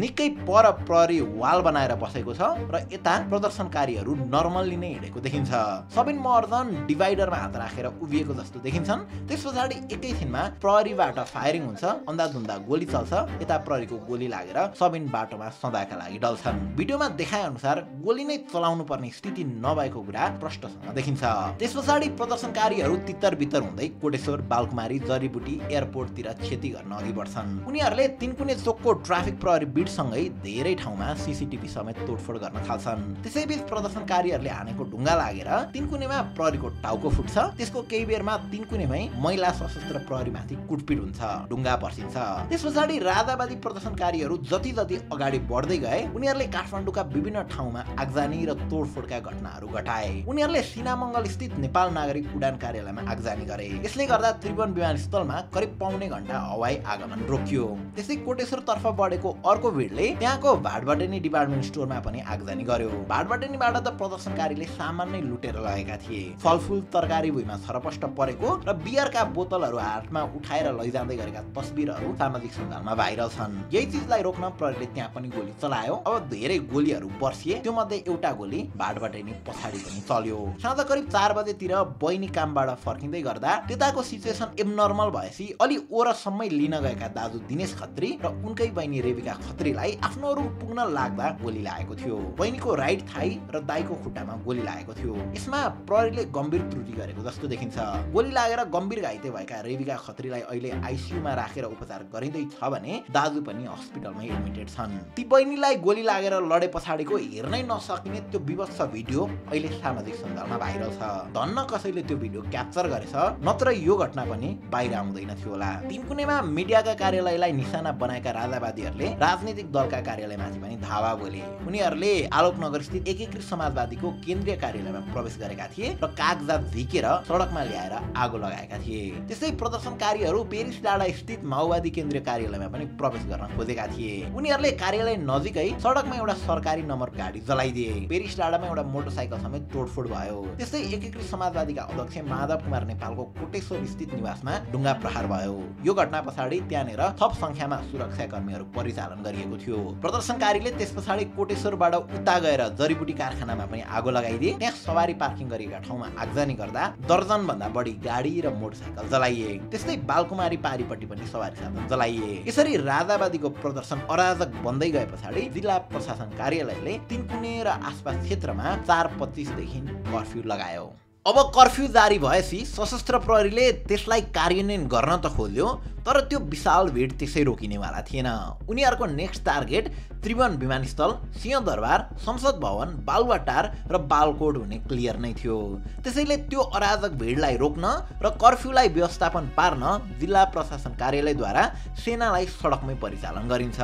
निकै पर प्रहरी वाल बनाएर बसेको छ र यता प्रदर्शनकारीहरू नर्मल्ली नै हिँडेको देखिन्छ। सबिन महर्जन डिभाइडरमा हात राखेर उभिएको जस्तो देखिन्छन्। त्यस पछाडि एकैछिनमा प्रहरीबाट फायरिङ हुन्छ, अन्धाधुन्दा गोली चल्छ। यता प्रहरीको गोली लागेर सबिन बाटोमा सदाका लागि डल्छन्। भिडियोमा देखाए अनुसार गोली नै चलाउनु पर्ने स्थिति नभएको कुरा प्रष्टसँग देखिन्छ। त्यस पछाडि प्रदर्शनकारीहरू तितर बितर हुँदै कोटेश्वर, बालकुमारी, जडीबुटी एयरपोर्टतिर क्षति गर्न अघि बढ्छन्। उनीहरूले तिनकुने चोकको ट्राफिक प्रहरी बिटसँगै धेरै ठाउँमा सीसीटीभी समेत तोडफोड गर्न थाल्छन्। त्यसैबीच प्रदर्शनकारीहरूले हानेको ढुङ्गा लागेर तिनकुनेमा प्रहरीको टाउको फुट्छ। त्यसको केही बेरमा तिनकुनेमै महिला सशस्त्र प्रहरीमाथि कुटपिट हुन्छ, ढुङ्गा पर्सिन्छ। त्यस पछाडि राजावादी प्रदर्शनकारीहरू जति जति अगाडि बढ्दै गए उनीहरूले काठमाडौँका विभिन्न ठाउँमा आगजनी र तोडफोडका घटनाहरू घटाए। उनीहरूले सिनामङ्गल स्थित नेपाल नागरिक उडान कार्यालयमा आगजनी गरे। यसले गर्दा त्रिभुवन विमानस्थलमा करिब पौने घण्टा हवाई आगमन रोकियो। त्यसै कोटेश्वरतर्फ बढेको अर्को भिडले त्यहाँको भाटबटेनी डिपार्टमेन्ट स्टोरमा पनि आगजनी गर्यो। भाटबटेनीबाट त प्रदर्शनकारीले सामान नै लुटेर लगेका थिए। फलफुल तरकारी भुइँमा छरपष्ट परेको र बियरका बोतलहरू हातमा उठाएर लैजाँदै गरेका तस्बिरहरू सामाजिक सञ्जालमा भाइरल छन्। यही चिजलाई रोक्न प्रहरीले त्यहाँ पनि गोली चलायो। अब धेरै गोलीहरू बर्सिए। त्यो मध्ये एउटा गोली भाटबटेनी पछाडि पनि चल्यो। साँझ करिब 4 बजेतिर बहिनी कामबाट फर्किँदै गर्दा त्यताको सिचुएसन एबनर्मल भएपछि अलि ओरसम्मै लिन गएका दाजु दिनेश खत्री र उनकै बहिनी रेबिका खत्रीलाई आफ्नो रुम पुग्न लाग्दा गोली लागेको थियो। बहिनीको राइट थाई र दाइको खुट्टामा गोली लागेको थियो। यसमा प्रहरीले गम्भीर त्रुटि गरेको जस्तो देखिन्छ। गोली लागेर गम्भीर घाइते भएका रेबिका खत्रीलाई अहिले आइसियुमा राखेर उपचार गरिँदै छ भने दाजु पनि हस्पिटलमै एडमिटेड छन्। ती बहिनीलाई गोली लागेर लडे पछाडिको हेर्नै नसकिने त्यो विभत्स भिडियो अहिले सामाजिक सञ्जालमा भाइरल छ। धन्न कसैले त्यो भिडियो क्याप्चर गरेछ, नत्र यो घटना पनि बाहिर आउँदैन थियो होला। तिनकुनेमा मिडियाका कार्यालयलाई निशाना बनाएका राजावादीहरूले राजनीतिक दलका कार्यालयमाथि पनि धावा बोले। उनीहरूले आलोकनगर स्थित एकीकृत समाजवादीको केन्द्रीय कार्यालयमा प्रवेश गरेका थिए र कागजात झिकेर सडकमा ल्याएर आगो लगाएका थिए। त्यसै प्रदर्शनकारीहरू पेरिस डाँडा स्थित माओवादी केन्द्रीय कार्यालयमा पनि प्रवेश गर्न खोजेका थिए। उनीहरूले कार्यालय नजिकै सडकमा एउटा सरकारी नम्बर गाडी जलाइदिए। पेरिस डाँडामा एउटा मोटरसाइकल समेत तोडफोड भयो। त्यस्तै एकीकृत समाजवादीका अध्यक्ष माधव कुमार नेपालको कोटेश्वर स्थित निवासमा ढुङ्गा प्रहार भयो। यो घटना पछाडि त्यहाँनिर थप संख्यामा सुरक्षाकर्मीहरू परिचालन गरिएको थियो। प्रदर्शनकारीले त्यस पछाडि कोटेश्वरबाट उता गएर जडीबुटी कारखानामा पनि आगो लगाइदिए। त्यहाँ सवारी पार्किङ गरिएका ठाउँमा आगजनी गर्दा दर्जनभन्दा बढी गाडी र मोटरसाइकल जलाइए। त्यस्तै बालकुमारी पारीपट्टि पनि सवारी साधन जलाइए। यसरी राजावादीको प्रदर्शन अराजक बन्दै गए पछाडि जिल्ला प्रशासन कार्यालयले तिनकुने र आसपास क्षेत्रमा 4:25 देखि कर्फ्यू लगायो। अब कर्फ्यू जारी भएपछि सशस्त्र प्रहरीले त्यसलाई कार्यान्वयन गर्न त खोल्यो, तर त्यो विशाल भिड त्यसै रोकिनेवाला थिएन। उनीहरूको नेक्स्ट टार्गेट त्रिभुवन विमानस्थल, सिंहदरबार, संसद भवन, बालुवाटार र बालकोट हुने क्लियर नै थियो। त्यसैले त्यो अराजक भिडलाई रोक्न र कर्फ्यूलाई व्यवस्थापन पार्न जिल्ला प्रशासन कार्यालयद्वारा सेनालाई सडकमै परिचालन गरिन्छ।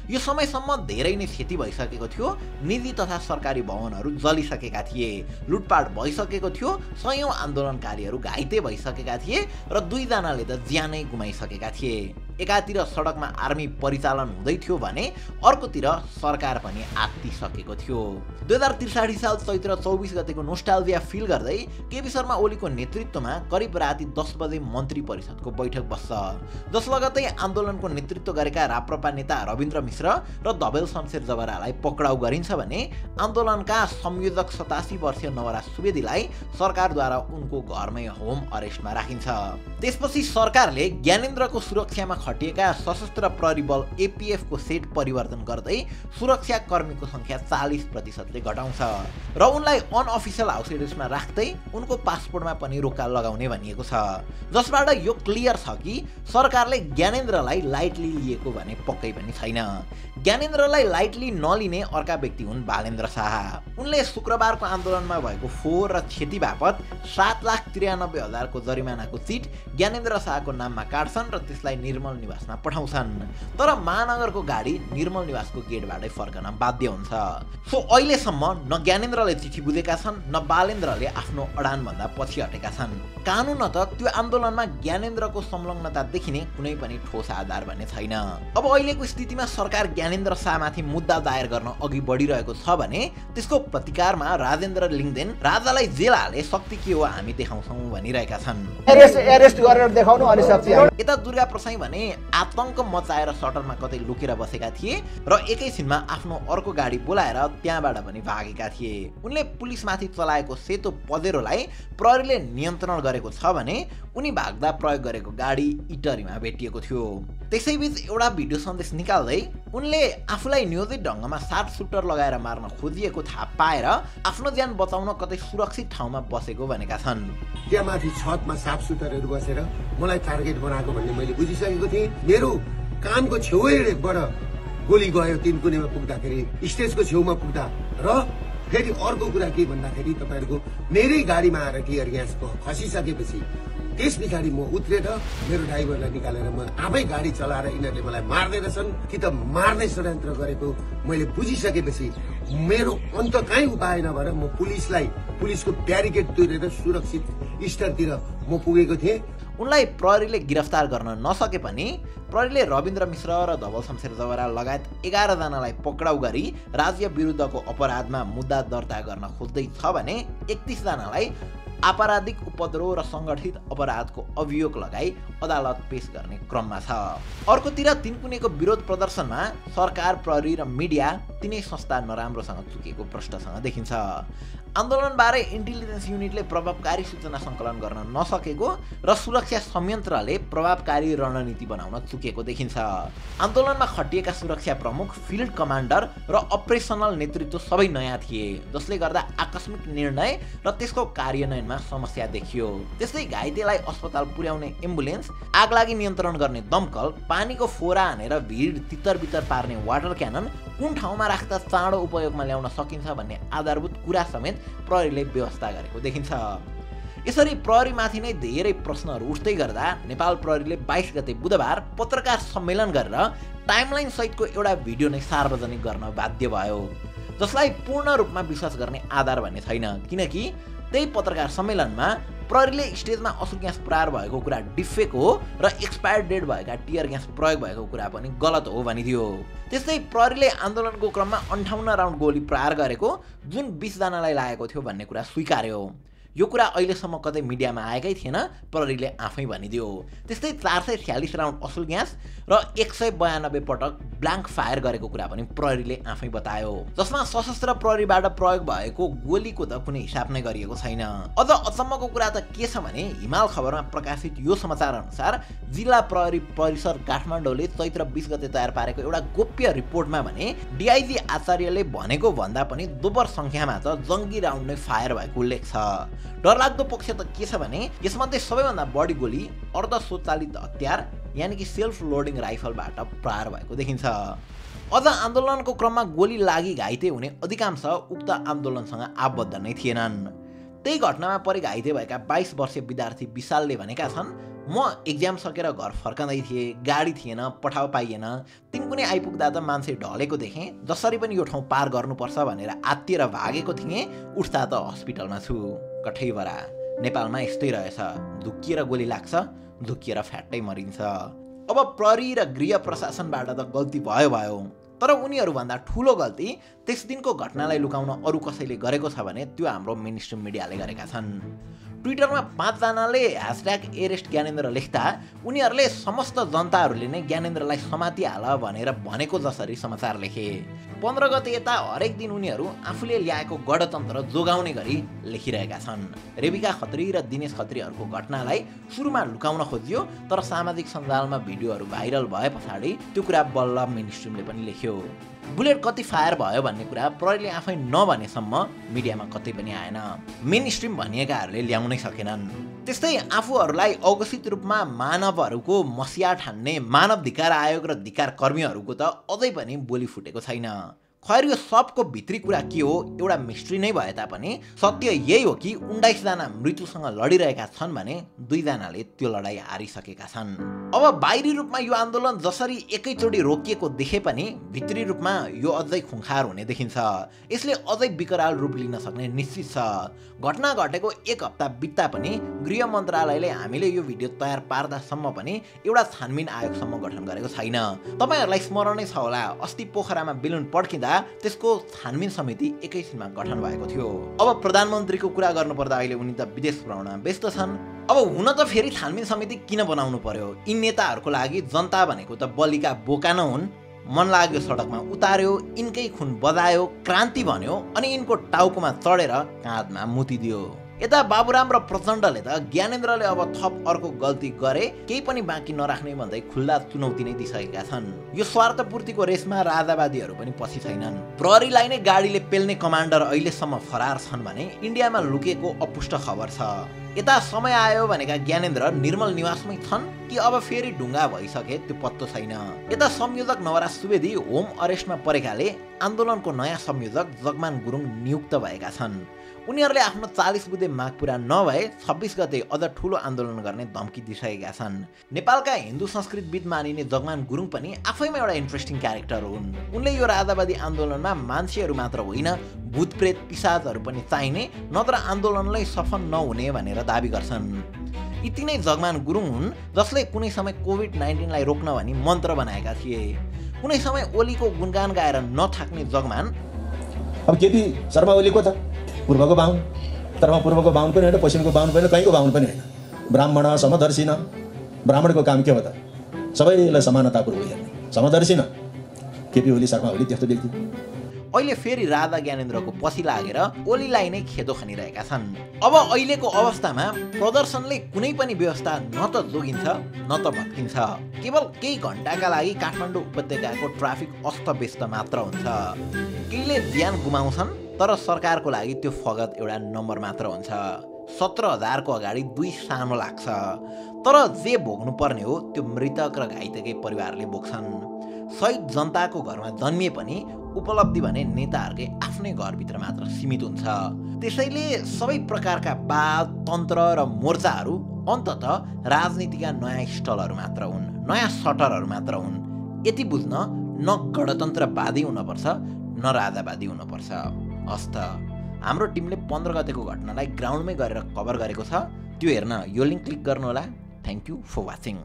यो समयसम्म धेरै नै क्षति भइसकेको थियो। निजी तथा सरकारी भवनहरू जलिसकेका थिए, लुटपाट भइसकेको थियो, सयौं आन्दोलनकारीहरू घाइते भइसकेका थिए र 2 जनाले त ज्यानै गुमाइसकेका थिए। एकातिर सडकमा आर्मी परिचालन हुँदै थियो भने अर्कोतिर सरकार पनि आत्तिसकेको थियो। 2063 साल चैत्र 24 गतेको नोस्टाल्जिया फिल गर्दै केपी शर्मा ओलीको नेतृत्वमा करिब राति 10 बजे मन्त्री परिषदको बैठक बस्छ, जस लगतै आन्दोलनको नेतृत्व गरेका राप्रपा नेता रविन्द्र मिश्र र धबेल शमशेर जबरालाई पक्राउ गरिन्छ भने आन्दोलनका संयोजक 87 वर्षीय नवराज सुवेदीलाई सरकारद्वारा उनको घरमै होम अरेस्टमा राखिन्छ। त्यसपछि सरकारले ज्ञानेन्द्रको सुरक्षामा खटिएका सशस्त्र प्रहरी बल एपीएफ को सेट परिवर्तन गर्दै सुरक्षा कर्मीको संख्या 40% घटाउँछ र उनलाई अनअफिसियल हाउस एरेस्टमा राख्दै उनको पासपोर्टमा पनि रोका लगाउने भनिएको छ, जसबाट यो क्लियर छ कि सरकारले ज्ञानेन्द्रलाई लाइटली लिएको भने पक्कै पनि छैन। ज्ञानेन्द्रलाई लाइटली नलिने अर्का व्यक्ति हुन् बालेन्द्र शाह। उनले शुक्रबारको आन्दोलनमा भएको फोहोर र क्षति बापत 7,93,000 को जरिमानाको चिट ज्ञानेन्द्र शाहको नाममा काट्छन् र त्यसलाई निर्मल निवासमा पठाउँछन्, तर महानगरको गाडी निर्मल निवासको गेटबाटै फर्कन बाध्य हुन्छ। सो अहिलेसम्म न ज्ञानेन्द्रले चिठी बुझेका छन् न बालेन्द्रले आफ्नो अडानभन्दा पछि हटेका छन्। कानुन त त्यो आन्दोलनमा ज्ञानेन्द्रको संलग्नता देखिने कुनै पनि ठोस आधार भने छैन। अब अहिलेको स्थितिमा सरकार ज्ञानेन्द्र शाहमाथि मुद्दा दायर गर्न अघि बढिरहेको छ भने त्यसको प्रतिकारमा राजेन्द्र लिङदेन राजालाई जेल हाले शक्ति के हो हामी देखाउँछौँ भनिरहेका छन्। एरेस्ट गरेर देखाउनु अनि शक्ति। यता दुर्गा प्रसाई भने आतंक मचाएर सटरमा कतै लुकेर बसेका थिए र एकैछिनमा आफ्नो अर्को गाडी बोलाएर त्यहाँबाट पनि भागेका थिए। उनले पुलिसमाथि चलाएको सेतो पजेरोलाई प्रहरीले नियन्त्रण गरेको छ भने उनी भाग्दा प्रयोग गरेको गाडी इटरीमा भेटिएको थियो। त्यसैबीच एउटा भिडियो सन्देश निकाल्दै उनले आफूलाई नियोजित ढङ्गमा सार्प सुटर लगाएर मार्न खोजिएको थाहा पाएर आफ्नो ज्यान बचाउन कतै सुरक्षित ठाउँमा बसेको भनेका छन्। त्यहाँ माथि छतमा सार्प सुटरहरू बसेर मलाई टार्गेट बनाएको भन्ने मैले बुझिसकेको थिएँ। मेरो कानको छेउैबाट गोली गयो तिनकुनेमा पुग्दाखेरि, स्टेजको छेउमा पुग्दा। र फेरि अर्को कुरा के भन्दाखेरि तपाईँहरूको मेरै गाडीमा आएर टियर ग्यास खसिसकेपछि त्यस पछाडि म उत्रेर मेरो ड्राइभरलाई निकालेर म आफै गाडी चलाएर यिनीहरूले मलाई मार्दै रहेछन् कि त मार्ने षड्यन्त्र गरेको मैले बुझिसकेपछि मेरो अन्त कहीँ उपाय नभएर म पुलिसको ब्यारिकेड तुरेर सुरक्षित स्थलतिर म पुगेको थिएँ। उनलाई प्रहरीले गिरफ्तार गर्न नसके पनि प्रहरीले रविन्द्र मिश्र र धवल शमशेर जबरा लगायत 11 जनालाई पक्राउ गरी राज्य विरुद्धको अपराधमा मुद्दा दर्ता गर्न खोज्दै छ भने 31 जनालाई आपराधिक उपद्रव र संगठित अपराधको अभियोग लगाई अदालत पेश गर्ने क्रममा छ। अर्कोतिर तिनकुनेको विरोध प्रदर्शनमा सरकार, प्रहरी र मिडिया तीनै संस्था नराम्रोसँग चुकेको प्रश्नसँग देखिन्छ। आन्दोलनबारे इन्टेलिजेन्स युनिटले प्रभावकारी सूचना सङ्कलन गर्न नसकेको र सुरक्षा संयन्त्रले प्रभावकारी रणनीति बनाउन चुकेको देखिन्छ। आन्दोलनमा खटिएका सुरक्षा प्रमुख, फिल्ड कमान्डर र अपरेसनल नेतृत्व सबै नयाँ थिए, जसले गर्दा आकस्मिक निर्णय र त्यसको कार्यान्वयनमा समस्या देखियो। त्यस्तै घाइतेलाई अस्पताल पुर्याउने एम्बुलेन्स, आगलागी नियन्त्रण गर्ने दमकल, पानीको फोरा हानेर भिड तितर-बितर पार्ने वाटर क्यानन कुन ठाउँमा राख्दा चाँडो उपयोगमा ल्याउन सकिन्छ भन्ने आधारभूत कुरा समेत प्रहरीले व्यवस्था गरेको देखिन्छ। यसरी प्रहरीमाथि नै धेरै प्रश्नहरू उठ्दै गर्दा नेपाल प्रहरीले 22 गते बुधबार पत्रकार सम्मेलन गरेर टाइमलाइन सहितको एउटा भिडियो नै सार्वजनिक गर्न बाध्य भयो, जसलाई पूर्ण रूपमा विश्वास गर्ने आधार भन्ने छैन, किनकि त्यही पत्रकार सम्मेलनमा प्रहरीले स्टेजमा असुर ग्यास प्रहार भएको कुरा डिफेक हो र एक्सपायर डेट भएका टियर ग्यास प्रयोग भएको कुरा पनि गलत हो भनिदियो। त्यस्तै प्रहरीले आन्दोलनको क्रममा 58 राउन्ड गोली प्रहार गरेको जुन 20 जनालाई लागेको थियो भन्ने कुरा स्वीकार्यो। यो कुरा अहिलेसम्म कतै मिडियामा आएकै थिएन, प्रहरीले आफै भनिदियो। त्यस्तै 446 राउन्ड असुल ग्यास र 192 पटक ब्ल्याङ्क फायर गरेको कुरा पनि प्रहरीले आफै बतायो, जसमा सशस्त्र प्रहरीबाट प्रयोग भएको गोलीको त कुनै हिसाब नै गरिएको छैन। अझ अचम्मको कुरा त के छ भने हिमाल खबरमा प्रकाशित यो समाचार अनुसार जिल्ला प्रहरी परिसर काठमाडौँले चैत्र 20 गते तयार पारेको एउटा गोप्य रिपोर्टमा भने डिआइजी आचार्यले भनेको भन्दा पनि दोब्बर संख्यामा त जङ्गी राउन्ड नै फायर भएको उल्लेख छ। डरलाग्दो पक्ष त के छ भने यसमध्ये सबैभन्दा बढी गोली अर्ध स्वचालित हतियार यानि कि सेल्फ लोडिङ राइफलबाट प्रहार भएको देखिन्छ। अझ आन्दोलनको क्रममा गोली लागि घाइते हुने अधिकांश उक्त आन्दोलनसँग आबद्ध नै थिएनन्। त्यही घटनामा परि घाइते भएका 22 वर्षीय विद्यार्थी विशालले भनेका छन्, म एक्जाम सकेर घर फर्कँदै थिएँ, गाडी थिएन, पठाउ पाइएन, तिनकुने आइपुग्दा त मान्छे ढलेको देखेँ, जसरी पनि यो ठाउँ पार गर्नुपर्छ भनेर आत्तिएर भागेको थिएँ, उठ्दा त हस्पिटलमा छु। कठैबरा नेपालमा यस्तै रहेछ, धुक्किएर गोली लाग्छ, धुक्किएर फ्याट्टै मरिन्छ। अब प्रहरी र गृह प्रशासनबाट त गल्ती भयो, तर उनीहरूभन्दा ठुलो गल्ती त्यस दिनको घटनालाई लुकाउन अरू कसैले गरेको छ भने त्यो हाम्रो मेनस्ट्रिम मिडियाले गरेका छन्। ट्विटरमा 5 जनाले #एरेस्ट ज्ञानेन्द्र लेख्दा उनीहरूले समस्त जनताहरूले नै ज्ञानेन्द्रलाई समातिहाल भनेर भनेको जसरी समाचार लेखे। 15 गते यता हरेक दिन उनीहरू आफूले ल्याएको गणतन्त्र जोगाउने गरी लेखिरहेका छन्। रेबिका खत्री र दिनेश खत्रीहरूको घटनालाई सुरुमा लुकाउन खोजियो, तर सामाजिक सञ्जालमा भिडियोहरू भाइरल भए पछाडि त्यो कुरा बल्ल मेनस्ट्रिमले पनि लेख्यो। बुलेट कति फायर भयो भन्ने कुरा प्रहरीले आफै नभनेसम्म मिडियामा कतै पनि आएन, मेनस्ट्रिम भनिएकाहरूले ल्याउनै सकेनन्। त्यस्तै आफूहरूलाई अघोषित रूपमा मानवहरूको मसिया ठान्ने मानवाधिकार आयोग र धिकार कर्मीहरूको त अझै पनि बोली फुटेको छैन। खैर यो सबको भित्री कुरा के हो एउटा मिस्ट्री नै भए तापनि सत्य यही हो कि 19 जना मृत्युसँग लडिरहेका छन् भने 2 जनाले त्यो लडाई हारिसकेका छन्। अब बाहिरी रूपमा यो आन्दोलन जसरी एकैचोटि रोकिएको देखे पनि भित्री रूपमा यो अझै खुङखार हुने देखिन्छ। यसले अझै विकराल रूप लिन सक्ने निश्चित छ। घटना घटेको 1 हप्ता बित्दा पनि गृह मन्त्रालयले हामीले यो भिडियो तयार पार्दासम्म पनि एउटा छानबिन आयोगसम्म गठन गरेको छैन। तपाईहरुलाई स्मरणै छ होला, अस्ति पोखरामा बेलुन पड्किँदा त्यसको छानबिन समिति एकैछिनमा गठन भएको थियो। अब प्रधानमन्त्रीको कुरा गर्नुपर्दा अहिले उनी त विदेश भ्रमणमा व्यस्त छन्। अब हुन त फेरि छानबिन समिति किन बनाउनु पर्यो? यी नेताहरूको लागि जनता भनेको त बलिका बोका न हुन्। मन लाग्यो सडकमा उतार्यो, यिनकै खुन बजायो, क्रान्ति भन्यो, अनि यिनको टाउकोमा चढेर काँधमा मुतिदियो। यता बाबुराम र प्रचण्डले त ज्ञानेन्द्रले अब थप अर्को गल्ती गरे केही पनि बाँकी नराख्ने भन्दै खुल्ला चुनौती नै दिइसकेका छन्। यो स्वार्थपूर्तिको रेसमा राजावादीहरू पनि पछि छैनन्। प्रहरीलाई नै गाडीले पेल्ने कमान्डर अहिलेसम्म फरार छन् भने इन्डियामा लुकेको अपुष्ट खबर छ। यता समय आयो भनेका ज्ञानेन्द्र निर्मल निवासमै छन् कि अब फेरि ढुङ्गा भइसके त्यो पत्तो छैन। यता संयोजक नवराज सुवेदी होम अरेस्टमा परेकाले आन्दोलनको नयाँ संयोजक जगमान गुरुङ नियुक्त भएका छन्। उनीहरूले आफ्नो 40 बुँदे माग पुरा नभए 26 गते अझ ठुलो आन्दोलन गर्ने धम्की दिइसकेका छन्। नेपालका हिन्दू संस्कृतविद मानिने जगमान गुरुङ पनि आफैमा एउटा इन्ट्रेस्टिङ क्यारेक्टर हुन्। उनले यो राजावादी आन्दोलनमा मान्छेहरू मात्र होइन भूतप्रेत पिशाचहरू पनि चाहिने, नत्र आन्दोलनलाई सफल नहुने भनेर दाबी गर्छन्। यति नै जगमान गुरुङ हुन् जसले कुनै समय कोभिड-19 लाई रोक्न भनी मन्त्र बनाएका थिए। कुनै समय ओलीको गुणगान गाएर नथाक्ने जगमान अब केपी शर्मा ओली को छ? पूर्वको बाहुन, तर म पूर्वको बाहुन पनि होइन, पश्चिमको बाहुन पनि होइन, कहीँको बाहुन पनि होइन। ब्राह्मण समदर्शी न। ब्राह्मणको काम के हो त? सबैलाई समानतापूर्वक हेर्ने। समदर्शी न। केपी ओली शर्मा ओली त्यस्तो व्यक्ति। अहिले फेरि राजा ज्ञानेन्द्रको पछि लागेर ओलीलाई नै खेदो खनिरहेका छन्। अब अहिलेको अवस्थामा प्रदर्शनले कुनै पनि व्यवस्था न त जोगिन्छ न त भत्किन्छ। केवल केही घण्टाका लागि काठमाडौँ उपत्यकाको ट्राफिक अस्तव्यस्त मात्र हुन्छ। केहीले ज्यान गुमाउँछन्, तर सरकारको लागि त्यो फगत एउटा नम्बर मात्र हुन्छ। 17,000 को अगाडि 2 सानो लाग्छ, तर जे भोग्नु पर्ने हो त्यो मृतक र घाइतेकै परिवारले भोग्छन्। शहीद जनताको घरमा जन्मिए पनि उपलब्धि भने नेताहरूकै आफ्नै घरभित्र मात्र सीमित हुन्छ। त्यसैले सबै प्रकारका वाद, तन्त्र र मोर्चाहरू अन्ततः राजनीतिका नयाँ स्टलहरू मात्र हुन्, नयाँ सटरहरू मात्र हुन्। यति बुझ्न न गणतन्त्रवादी हुनुपर्छ न राजावादी हुनुपर्छ। हस्त हाम्रो टिमले 15 गतेको घटनालाई ग्राउन्डमै गरेर कभर गरेको छ। त्यो हेर्न यो लिङ्क क्लिक गर्नुहोला। Thank you for watching.